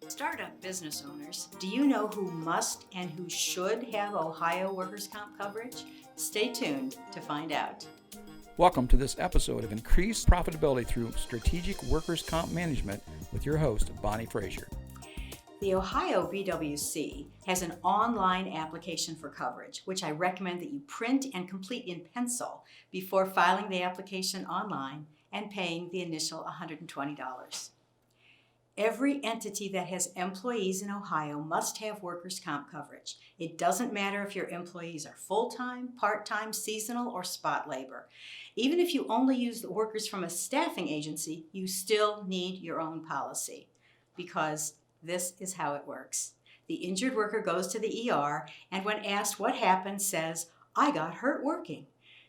Startup business owners, do you know who must and who should have Ohio workers' comp coverage? Stay tuned to find out. Welcome to this episode of Increased Profitability Through Strategic Workers' Comp Management with your host, Bonnie Frazier. The Ohio BWC has an online application for coverage, which I recommend that you print and complete in pencil before filing the application online and paying the initial $120. Every entity that has employees in Ohio must have workers' comp coverage. It doesn't matter if your employees are full-time, part-time, seasonal, or spot labor. Even if you only use the workers from a staffing agency, you still need your own policy, because this is how it works. The injured worker goes to the ER and when asked what happened says, "I got hurt working."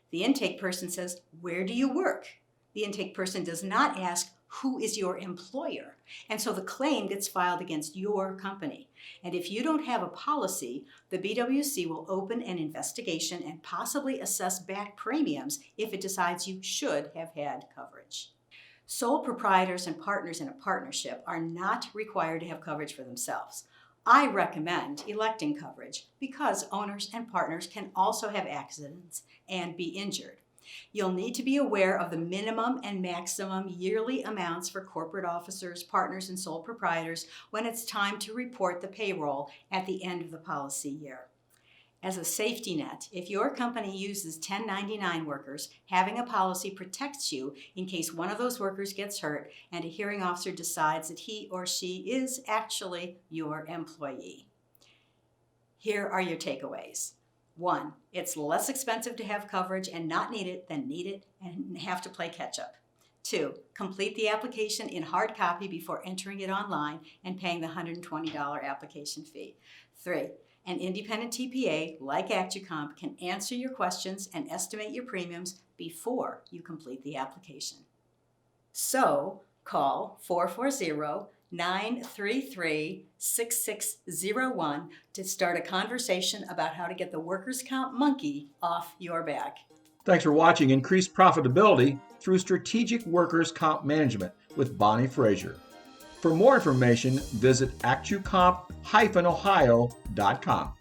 The intake person says, "Where do you work?" The intake person does not ask, "Who is your employer?" And so the claim gets filed against your company. And if you don't have a policy, the BWC will open an investigation and possibly assess back premiums if it decides you should have had coverage. Sole proprietors and partners in a partnership are not required to have coverage for themselves. I recommend electing coverage because owners and partners can also have accidents and be injured. You'll need to be aware of the minimum and maximum yearly amounts for corporate officers, partners, and sole proprietors when it's time to report the payroll at the end of the policy year. As a safety net, if your company uses 1099 workers, having a policy protects you in case one of those workers gets hurt and a hearing officer decides that he or she is actually your employee. Here are your takeaways. 1, it's less expensive to have coverage and not need it than need it and have to play catch up. 2, complete the application in hard copy before entering it online and paying the $120 application fee. 3, an independent TPA like AccuComp can answer your questions and estimate your premiums before you complete the application. So call 440-933-6601 to start a conversation about how to get the workers' comp monkey off your back. Thanks for watching Increased Profitability Through Strategic Workers' Comp Management with Bonnie Frazier. For more information, visit AccuComp-Ohio.com.